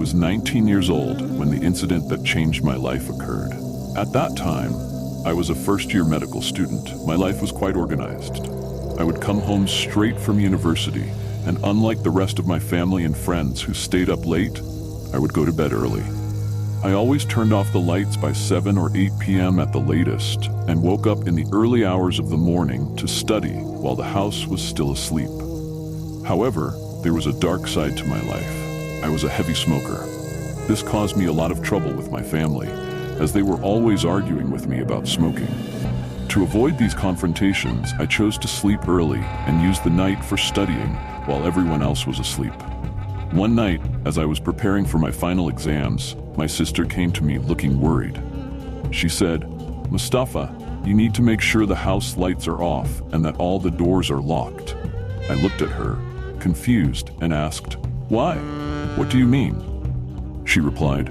was 19 years old when the incident that changed my life occurred. At that time, I was a first-year medical student. My life was quite organized. I would come home straight from university, and unlike the rest of my family and friends who stayed up late, I would go to bed early. I always turned off the lights by 7 or 8 p.m. at the latest, and woke up in the early hours of the morning to study while the house was still asleep. However, there was a dark side to my life. I was a heavy smoker. This caused me a lot of trouble with my family, as they were always arguing with me about smoking. To avoid these confrontations, I chose to sleep early and use the night for studying while everyone else was asleep. One night, as I was preparing for my final exams, my sister came to me looking worried. She said, "Mustafa, you need to make sure the house lights are off and that all the doors are locked." I looked at her, confused, and asked, "Why? What do you mean?" She replied,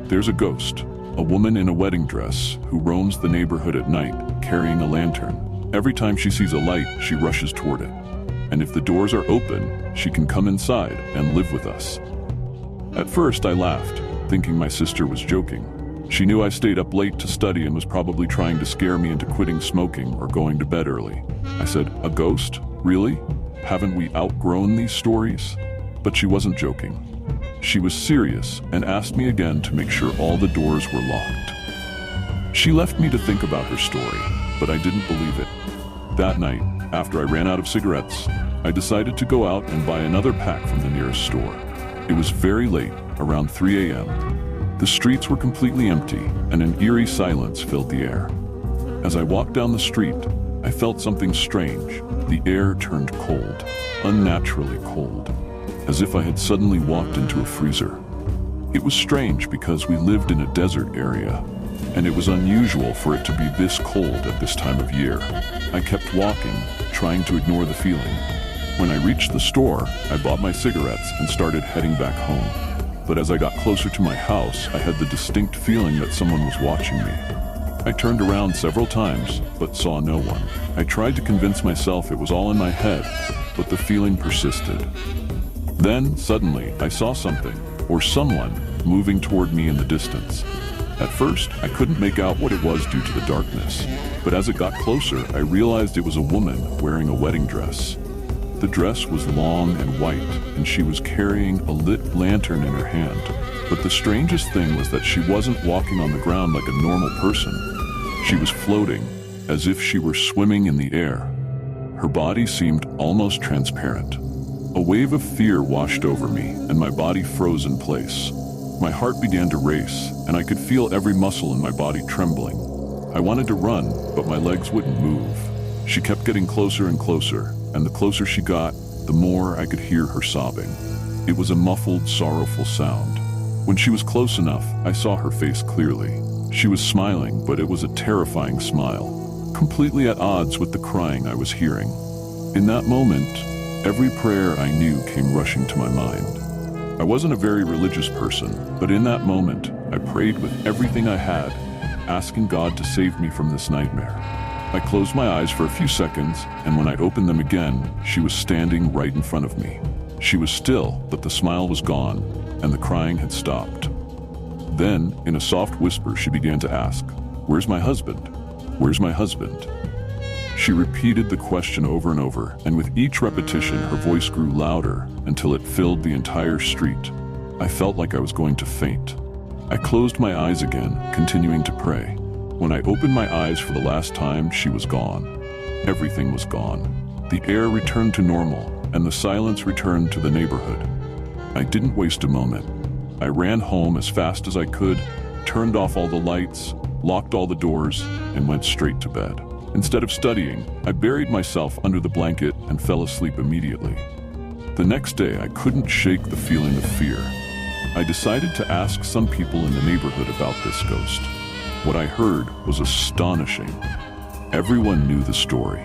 "There's a ghost, a woman in a wedding dress who roams the neighborhood at night carrying a lantern. Every time she sees a light, she rushes toward it. And if the doors are open, she can come inside and live with us." At first, I laughed, thinking my sister was joking. She knew I stayed up late to study and was probably trying to scare me into quitting smoking or going to bed early. I said, "A ghost? Really? Haven't we outgrown these stories?" But she wasn't joking. She was serious and asked me again to make sure all the doors were locked. She left me to think about her story, but I didn't believe it. That night, after I ran out of cigarettes, I decided to go out and buy another pack from the nearest store. It was very late, around 3 a.m. The streets were completely empty, and an eerie silence filled the air. As I walked down the street, I felt something strange. The air turned cold, unnaturally cold, as if I had suddenly walked into a freezer. It was strange because we lived in a desert area, and it was unusual for it to be this cold at this time of year. I kept walking, trying to ignore the feeling. When I reached the store, I bought my cigarettes and started heading back home. But as I got closer to my house, I had the distinct feeling that someone was watching me. I turned around several times, but saw no one. I tried to convince myself it was all in my head, but the feeling persisted. Then, suddenly, I saw something, or someone, moving toward me in the distance. At first, I couldn't make out what it was due to the darkness, but as it got closer, I realized it was a woman wearing a wedding dress. The dress was long and white, and she was carrying a lit lantern in her hand. But the strangest thing was that she wasn't walking on the ground like a normal person. She was floating, as if she were swimming in the air. Her body seemed almost transparent. A wave of fear washed over me, and my body froze in place. My heart began to race, and I could feel every muscle in my body trembling. I wanted to run, but my legs wouldn't move. She kept getting closer and closer, and the closer she got, the more I could hear her sobbing. It was a muffled, sorrowful sound. When she was close enough, I saw her face clearly. She was smiling, but it was a terrifying smile, completely at odds with the crying I was hearing. In that moment, every prayer I knew came rushing to my mind. I wasn't a very religious person, but in that moment, I prayed with everything I had, asking God to save me from this nightmare. I closed my eyes for a few seconds, and when I opened them again, she was standing right in front of me. She was still, but the smile was gone, and the crying had stopped. Then, in a soft whisper, she began to ask, "Where's my husband? Where's my husband?" She repeated the question over and over, and with each repetition, her voice grew louder until it filled the entire street. I felt like I was going to faint. I closed my eyes again, continuing to pray. When I opened my eyes for the last time, she was gone. Everything was gone. The air returned to normal, and the silence returned to the neighborhood. I didn't waste a moment. I ran home as fast as I could, turned off all the lights, locked all the doors, and went straight to bed. Instead of studying, I buried myself under the blanket and fell asleep immediately. The next day, I couldn't shake the feeling of fear. I decided to ask some people in the neighborhood about this ghost. What I heard was astonishing. Everyone knew the story.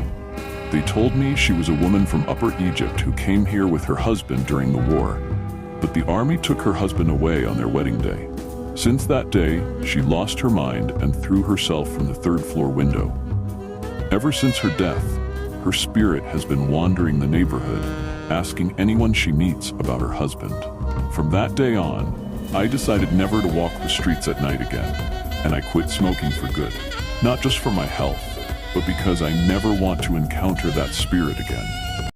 They told me she was a woman from Upper Egypt who came here with her husband during the war, but the army took her husband away on their wedding day. Since that day, she lost her mind and threw herself from the third-floor window. Ever since her death, her spirit has been wandering the neighborhood, asking anyone she meets about her husband. From that day on, I decided never to walk the streets at night again, and I quit smoking for good. Not just for my health, but because I never want to encounter that spirit again.